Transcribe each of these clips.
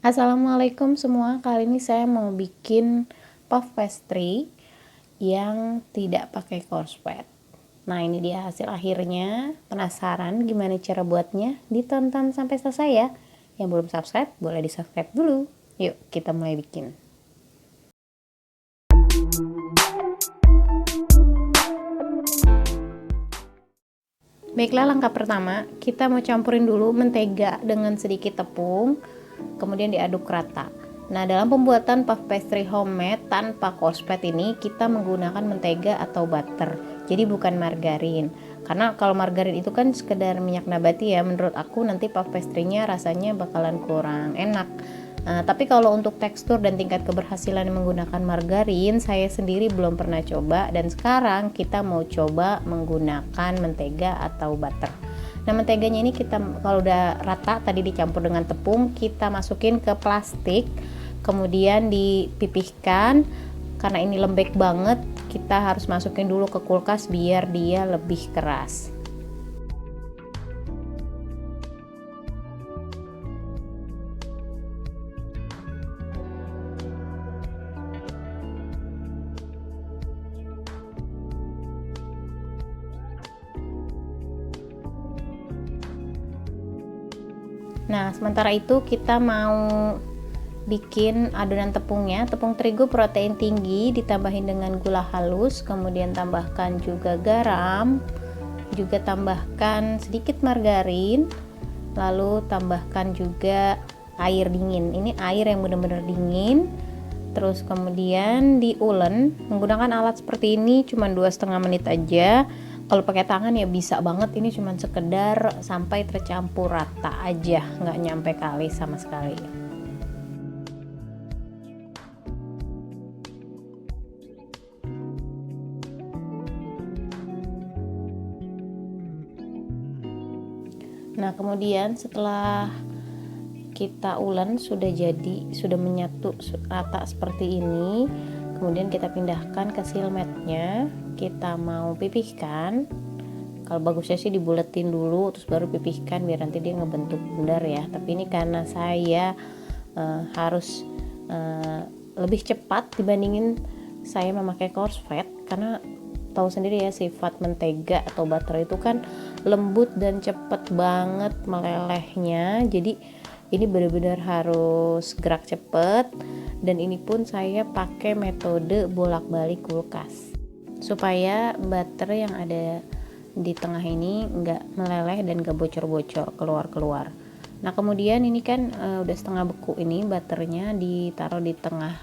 Assalamualaikum semua, kali ini saya mau bikin puff pastry yang tidak pakai korspet. Nah, ini dia hasil akhirnya. Penasaran gimana cara buatnya? Ditonton sampai selesai ya. Yang belum subscribe boleh di subscribe dulu. Yuk kita mulai bikin. Baiklah, langkah pertama kita mau campurin dulu mentega dengan sedikit tepung, kemudian diaduk rata. Nah, dalam pembuatan puff pastry homemade tanpa korspet ini kita menggunakan mentega atau butter, jadi bukan margarin. Karena kalau margarin itu kan sekedar minyak nabati ya, menurut aku nanti puff pastry-nya rasanya bakalan kurang enak. Nah, tapi kalau untuk tekstur dan tingkat keberhasilan menggunakan margarin, saya sendiri belum pernah coba, dan sekarang kita mau coba menggunakan mentega atau butter. Nah, menteganya ini kita kalau udah rata tadi dicampur dengan tepung, kita masukin ke plastik, kemudian dipipihkan. Karena ini lembek banget, kita harus masukin dulu ke kulkas biar dia lebih keras. Nah, sementara itu kita mau bikin adonan tepungnya. Tepung terigu protein tinggi ditambahin dengan gula halus, kemudian tambahkan juga garam, juga tambahkan sedikit margarin, lalu tambahkan juga air dingin. Ini air yang benar-benar dingin. Terus kemudian diulen menggunakan alat seperti ini cuma 2,5 menit aja. Kalau pakai tangan ya bisa banget, ini cuma sekedar sampai tercampur rata aja, nggak nyampe kali sama sekali. Nah, kemudian setelah kita ulen sudah jadi, sudah menyatu rata seperti ini, kemudian kita pindahkan ke silmetnya. Kita mau pipihkan, kalau bagusnya sih dibuletin dulu terus baru pipihkan biar nanti dia ngebentuk bundar ya. Tapi ini karena saya harus lebih cepat dibandingin saya memakai korspet, karena tahu sendiri ya sifat mentega atau butter itu kan lembut dan cepet banget melelehnya. Jadi ini benar-benar harus gerak cepet, dan ini pun saya pakai metode bolak-balik kulkas supaya butter yang ada di tengah ini nggak meleleh dan nggak bocor-bocor keluar-keluar. Nah, kemudian ini kan udah setengah beku, ini butternya ditaruh di tengah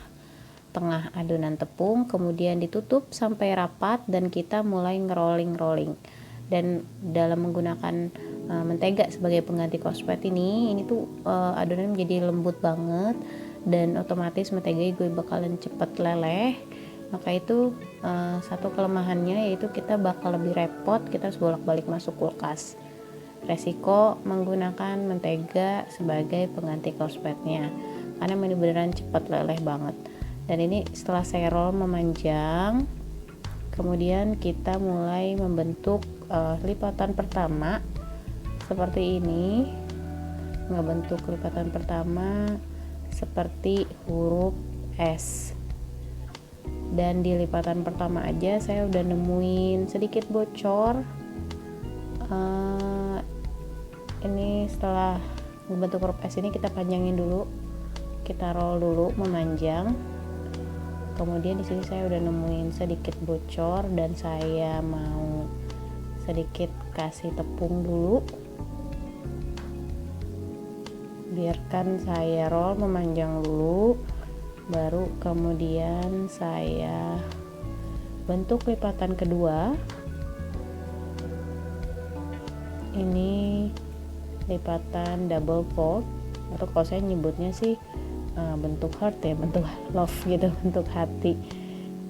adonan tepung, kemudian ditutup sampai rapat dan kita mulai ngerolling. Dan dalam menggunakan mentega sebagai pengganti korspet ini tuh adonan menjadi lembut banget, dan otomatis mentega gue bakalan cepet leleh. Maka itu satu kelemahannya, yaitu kita bakal lebih repot, kita harus bolak-balik masuk kulkas. Resiko menggunakan mentega sebagai pengganti korspetnya, karena ini beneran cepat leleh banget. Dan ini setelah saya roll memanjang, kemudian kita mulai membentuk lipatan pertama seperti ini. Ngebentuk lipatan pertama seperti huruf S. Dan di lipatan pertama aja saya udah nemuin sedikit bocor. Ini setelah membentuk huruf S ini kita panjangin dulu, kita roll dulu memanjang. Kemudian di sini saya udah nemuin sedikit bocor dan saya mau sedikit kasih tepung dulu. Biarkan saya roll memanjang dulu, baru kemudian saya bentuk lipatan kedua. Ini lipatan double fold, atau kalau saya nyebutnya sih bentuk heart ya, bentuk love gitu, bentuk hati.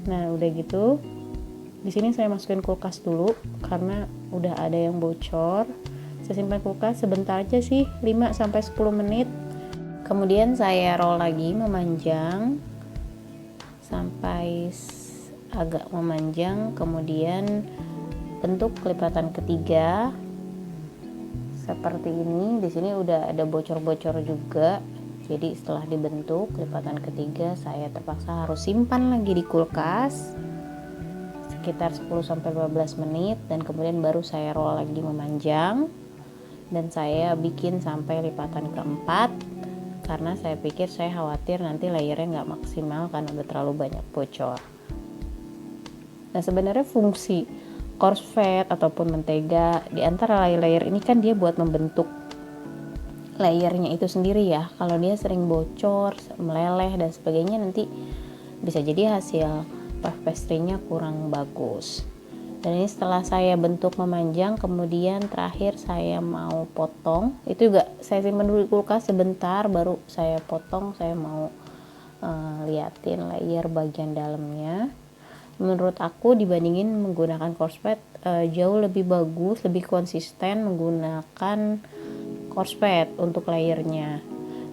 Nah, udah gitu di sini saya masukin kulkas dulu karena udah ada yang bocor. Saya simpan kulkas sebentar aja sih, 5-10 menit. Kemudian saya roll lagi memanjang sampai agak memanjang, kemudian bentuk lipatan ketiga seperti ini. Di sini udah ada bocor-bocor juga, Jadi setelah dibentuk lipatan ketiga, saya terpaksa harus simpan lagi di kulkas sekitar 10-15 menit, dan kemudian baru saya roll lagi memanjang, dan saya bikin sampai lipatan keempat karena saya pikir, saya khawatir nanti layernya nggak maksimal karena udah terlalu banyak bocor. Nah, sebenarnya fungsi corset ataupun mentega di antara layer-layer ini kan dia buat membentuk layernya itu sendiri ya. Kalau dia sering bocor, meleleh dan sebagainya, nanti bisa jadi hasil puff pastry-nya kurang bagus. Dan ini setelah saya bentuk memanjang, kemudian terakhir saya mau potong, itu juga saya simpan dulu di kulkas sebentar, baru saya potong. Saya mau liatin layer bagian dalamnya. Menurut aku dibandingin menggunakan corset, jauh lebih bagus, lebih konsisten menggunakan corset untuk layernya.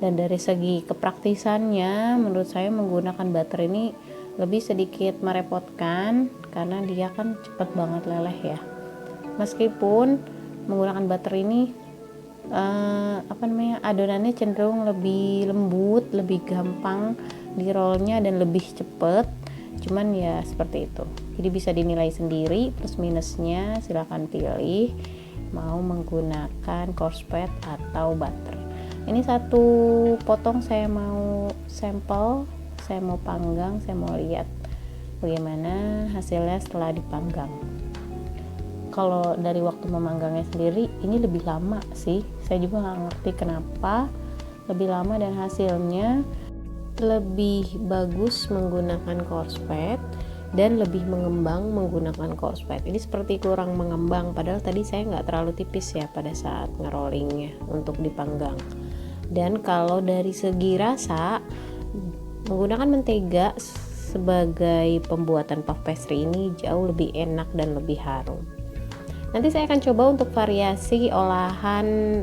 Dan dari segi kepraktisannya, menurut saya menggunakan butter ini lebih sedikit merepotkan karena dia kan cepet banget leleh ya. Meskipun menggunakan butter ini adonannya cenderung lebih lembut, lebih gampang di rollnya dan lebih cepet. Cuman ya seperti itu. Jadi bisa dinilai sendiri plus minusnya, silahkan pilih mau menggunakan corset atau butter. Ini satu potong saya mau sampel, saya mau panggang, saya mau lihat bagaimana hasilnya setelah dipanggang. Kalau dari waktu memanggangnya sendiri ini lebih lama sih, saya juga nggak ngerti kenapa lebih lama, dan hasilnya lebih bagus menggunakan corset dan lebih mengembang menggunakan corset. Ini seperti kurang mengembang, padahal tadi saya nggak terlalu tipis ya pada saat ngerollingnya untuk dipanggang. Dan kalau dari segi rasa, menggunakan mentega sebagai pembuatan puff pastry ini jauh lebih enak dan lebih harum. Nanti saya akan coba untuk variasi olahan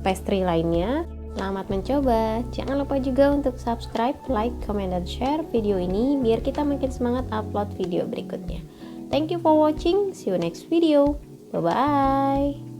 pastry lainnya. Selamat mencoba. Jangan lupa juga untuk subscribe, like, comment, dan share video ini biar kita makin semangat upload video berikutnya. Thank you for watching. See you next video. Bye bye.